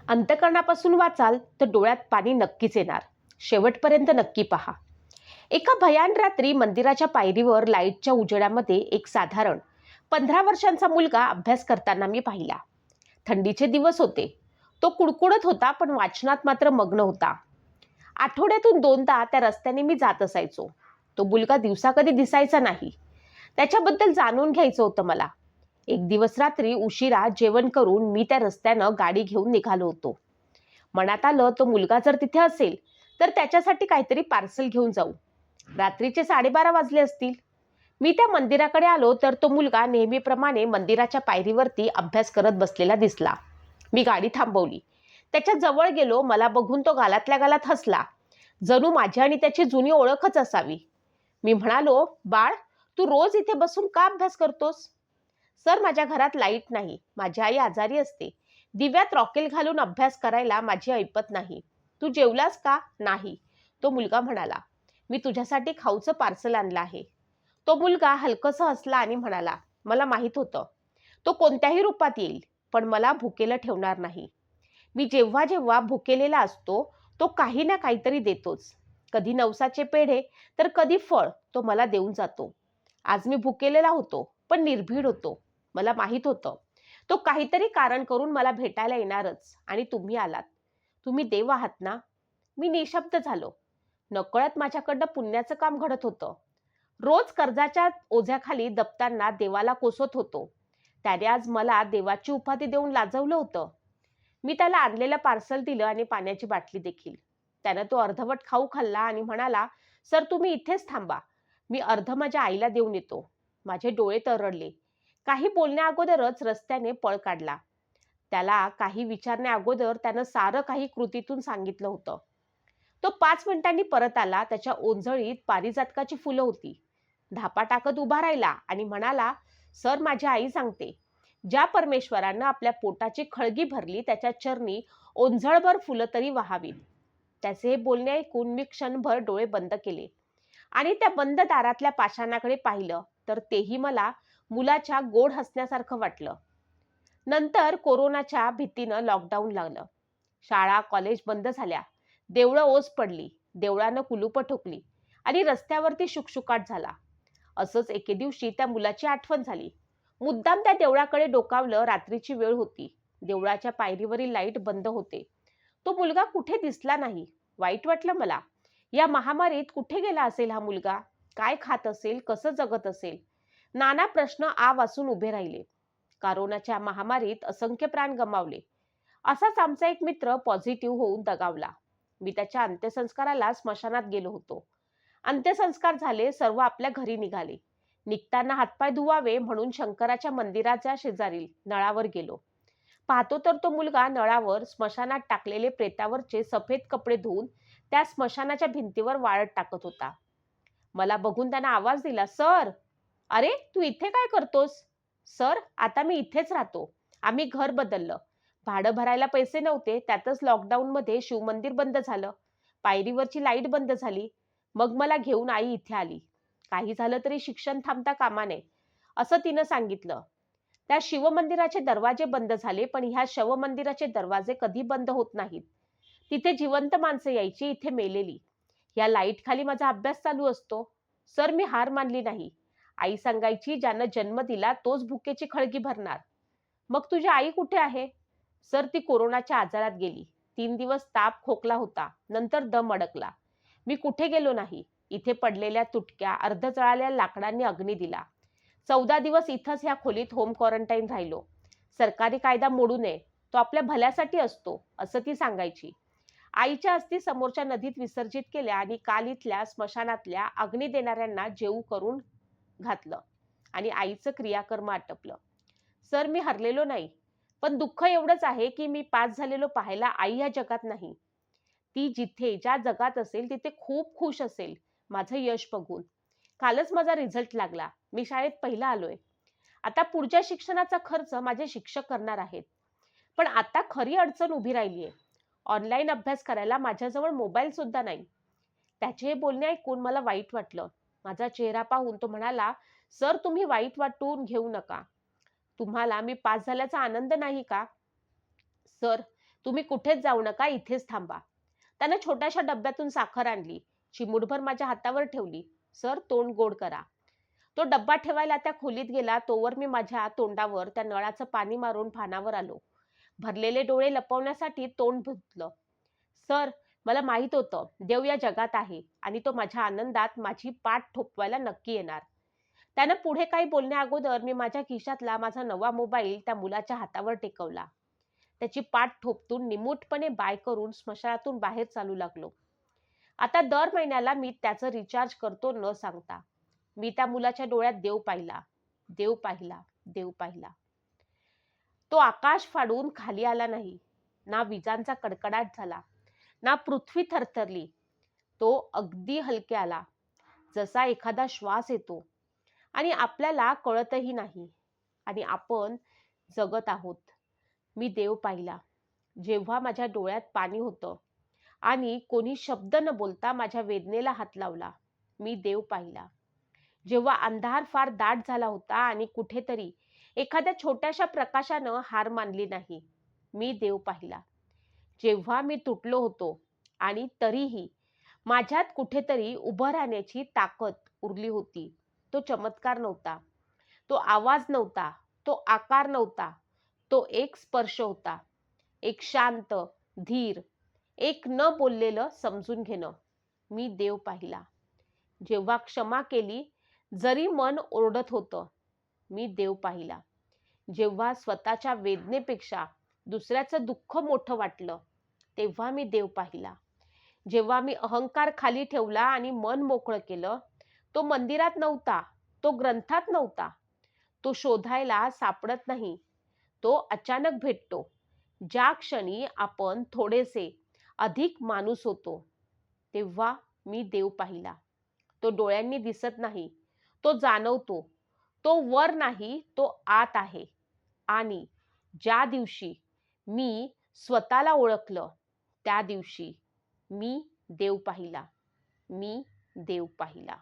अंतःकरणापासून वाचाल तर डोळ्यात पाणी नक्कीच येणार. शेवटपर्यंत नक्की पहा. एका भयान रात्री मंदिराच्या पायरीवर लाईटच्या उजेडामध्ये एक साधारण 15 वर्षांचा मुलगा अभ्यास करताना मी पाहिला. थंडीचे दिवस होते. तो कुडकुडत होता, पण वाचनात मात्र मग्न होता. आठवड्यातून 2दा त्या रस्त्याने मी जात असायचो. तो मुलगा दिवसा कधी दिसायचा नाही. त्याच्याबद्दल जाणून घ्यायचं होतं मला. एक दिवस रात्री उशिरा जेवण करून मी त्या रस्त्यानं गाडी घेऊन निघालो होतो. मनात आलं, तो मुलगा जर तिथे असेल तर त्याच्यासाठी काहीतरी पार्सल घेऊन जाऊ. रात्रीचे 12:30 वाजले असतील. मी त्या मंदिराकडे आलो तर तो मुलगा नेहमीप्रमाणे मंदिराच्या पायरीवरती अभ्यास करत बसलेला दिसला. मी गाडी थांबवली. त्याच्या जवळ गेलो. मला बघून तो गालातल्या गालात हसला. जणू माझी आणि त्याची जुनी ओळखच असावी. मी म्हणालो, बाळ, तू रोज इथे बसून का अभ्यास करतोस? सर, माझ्या घरात लाईट नाही. माझी आई आजारी असते. दिव्यात रॉकेल घालून अभ्यास करायला माझी ऐपत नाही. तू जेवलास का? नाही, तो मुलगा म्हणाला. मी तुझ्यासाठी खाऊचं पार्सल आणलं आहे. तो मुलगा हलकसं हसला आणि म्हणाला, मला माहित होतं. तो कोणत्याही रूपात येईल, पण मला भुकेलं ठेवणार नाही. मी जेव्हा जेव्हा भुकेलेला असतो, तो काही ना काहीतरी देतोच. कधी नवसाचे पेढे तर कधी फळ तो मला देऊन जातो. आज मी भुकेलेला होतो, पण निर्भीड होतो. मला माहित होतं तो काहीतरी कारण करून मला भेटायला येणारच, आणि तुम्ही आलात. तुम्ही देव आहात ना? मी निशब्द झालो. नकळत माझ्याकडनं पुण्याचं काम घडत होतं. रोज कर्जाच्या ओझ्याखाली दबताना देवाला कोसत होतो. त्याने आज मला देवाची उपाधी देऊन लाजवलं होतं. मी त्याला आणलेलं पार्सल दिलं आणि पाण्याची बाटली देखील. त्यानं तो अर्धवट खाऊ खाल्ला आणि म्हणाला, सर, तुम्ही इथेच थांबा. मी अर्ध माझ्या आईला देऊन येतो. माझे डोळे तरळले. काही बोलण्या अगोदरच रस्त्याने पळ काढला. त्याला काही विचारण्या अगोदर त्यानं सारं काही कृतीतून सांगितलं होतं. तो 5 मिनिटांनी परत आला. त्याच्या ओंजळीत पारिजातकाची फुलं होती. धापा टाकत उभा राहिला आणि म्हणाला, सर, माझी आई सांगते, ज्या परमेश्वरानं आपल्या पोटाची खळगी भरली त्याच्या चरणी ओंजळभर फुलं तरी वाहावीत. त्याचे हे बोलणे ऐकून मी क्षणभर डोळे बंद केले आणि त्या बंद दारातल्या पाषाणाकडे पाहिलं, तर तेही मला मुलाच्या गोड हसण्यासारखं वाटलं. नंतर कोरोनाच्या भीतीनं लॉकडाऊन लागलं. शाळा कॉलेज बंद झाल्या. देवळं ओस पडली. देवळानं कुलूपं ठोकली आणि रस्त्यावरती शुकशुकाट झाला. असंच एके दिवशी त्या मुलाची आठवण झाली. मुद्दाम त्या देवळाकडे डोकावलं. रात्रीची वेळ होती. देवळाच्या पायरीवरील लाईट बंद होते. तो मुलगा कुठे दिसला नाही. वाईट वाटलं मला. या महामारीत कुठे गेला असेल हा मुलगा? काय खात असेल? कसं जगत असेल? नाना प्रश्न आ वासून उभे राहिले. कोरोनाच्या महामारीत असंख्य प्राण गमावले. असाच आमचा एक मित्र पॉझिटिव्ह होऊन दगावला. मी त्याच्या अंत्यसंस्काराला स्मशानात गेलो होतो. अंत्यसंस्कार झाले. सर्व आपल्या घरी निघाले. निघताना हातपाय धुवावे म्हणून शंकराच्या मंदिराच्या शेजारील नळावर गेलो. पाहतो तर तो मुलगा नळावर स्मशानात टाकलेले प्रेतावरचे सफेद कपडे धुवून त्या स्मशानाच्या भिंतीवर वाळत टाकत होता. मला बघून त्यानं आवाज दिला, सर. अरे, तू इथे काय करतोस? सर, आता मी इथेच राहतो. आम्ही घर बदललं. भाडं भरायला पैसे नव्हते. त्यातच लॉकडाऊनमध्ये शिवमंदिर बंद झालं. पायरीवरची लाईट बंद झाली. मग मला घेऊन आई इथे आली. काही झालं तरी शिक्षण थांबता कामा नये, असं तिनं सांगितलं. त्या शिवमंदिराचे दरवाजे बंद झाले, पण ह्या शवमंदिराचे दरवाजे कधी बंद होत नाहीत. तिथे जिवंत माणसं यायची, इथे मेलेली. या लाईट खाली माझा अभ्यास चालू असतो. सर, मी हार मानली नाही. आई सांगायची, ज्यानं जन्म दिला तोच भुकेची खळगी भरणार. मग तुझी आई कुठे आहे? सर, ती कोरोनाच्या आजारात गेली. 3 दिवस ताप खोकला होता. नंतर दम अडकला. मी कुठे गेलो नाही. इथे पडलेल्या तुटक्या अर्ध जळालेल्या लाकडांनी अग्नी दिला. 14 दिवस इथंच ह्या खोलीत होम क्वारंटाईन राहिलो. सरकारी कायदा मोडू नये, तो आपल्या भल्यासाठी असतो, असं ती सांगायची. आईच्या अस्थी समोरच्या नदीत विसर्जित केल्या आणि काल इथल्या स्मशानातल्या अग्नी देणाऱ्यांना जेवू करून घातलं आणि आईचं क्रियाकर्म आटपलं. सर, मी हरलेलो नाही, पण दुःख एवढंच आहे की मी पास झालेलो पाहायला आई या जगात नाही. ती जिथे ज्या जगात असेल तिथे खूप खुश असेल माझं यश बघून. कालच माझा रिझल्ट लागला. मी शाळेत पहिला आलोय. आता पुढच्या शिक्षणाचा खर्च माझे शिक्षक करणार आहेत. पण आता खरी अडचण उभी राहिलीये. ऑनलाईन अभ्यास करायला माझ्याजवळ मोबाईल सुद्धा नाही. त्याचे हे बोलणे ऐकून मला वाईट वाटलं. माझा चेहरा पाहून तो म्हणाला, सर, तुम्ही वाईट वाटून घेऊ नका. तुम्हाला मी पास झाल्याचा आनंद नाही का? सर, तुम्ही कुठेच जाऊ नका, इथेच थांबा. त्यानं छोट्याशा डब्यातून साखर आणली, चिमूटभर माझ्या हातावर ठेवली. सर, तोंड गोड करा. तो डब्बा ठेवायला त्या खोलीत गेला तोवर मी माझ्या तोंडावर त्या नळाचं पाणी मारून भानावर आलो. भरलेले डोळे लपवण्यासाठी तोंड धुतलं. सर, मला माहित होतं देव या जगात आहे आणि तो माझ्या आनंदात माझी पाठ थोपवायला नक्की येणार. त्यानं पुढे काही बोलण्या अगोदर मी माझ्या खिशातला माझा नवा मोबाईल त्या मुलाच्या हातावर टेकवला. त्याची पाठ थोपटून निमूटपणे बाय करून स्मशानातून बाहेर चालू लागलो. आता दर महिन्याला मी त्याचं रिचार्ज करतो न सांगता. मी त्या मुलाच्या डोळ्यात देव पाहिला, देव पाहिला, देव पाहिला. तो आकाश फाडून खाली आला नाही, ना विजांचा कडकडाट झाला, ना पृथ्वी थरथरली. तो अगदी हलके आला, जसा एखादा श्वास येतो आणि आपल्याला कळतही नाही आणि आपण जगत आहोत. मी देव पाहिला जेव्हा माझ्या डोळ्यात पाणी होतं आणि कोणी शब्द न बोलता माझ्या वेदनेला हात लावला. मी देव पाहिला जेव्हा अंधार फार दाट झाला होता आणि कुठेतरी एखाद्या छोट्याशा प्रकाशानं हार मानली नाही. मी देव पाहिला जेव्हा मी तुटलो होतो आणि तरीही माझ्यात कुठेतरी उभं राहण्याची ताकद उरली होती. तो चमत्कार नव्हता, तो आवाज नव्हता, तो आकार नव्हता, तो एक स्पर्श होता. एक शांत, धीर, एक न बोललेलं समजून घेणं. मी देव पाहिला जेव्हा क्षमा केली जरी मन ओरडत होतं. मी देव पाहिला जेव्हा स्वतःच्या वेदनेपेक्षा दुसऱ्याचं दुःख मोठं वाटलं. तेव्हा मी देव पाहिला जेव्हा मी अहंकार खाली ठेवला आणि मन मोकळं केलं. तो मंदिरात नव्हता, तो ग्रंथात नव्हता, तो शोधायला सापडत नाही, तो अचानक भेटतो. ज्या क्षणी आपण थोडेसे अधिक माणूस होतो तेव्हा मी देव पाहिला. तो डोळ्यांनी दिसत नाही, तो जाणवतो. तो वर नाही, तो आत आहे. आणि ज्या दिवशी मी स्वतःला ओळखलं त्या दिवशी मी देव पाहिला. मी देव पाहिला.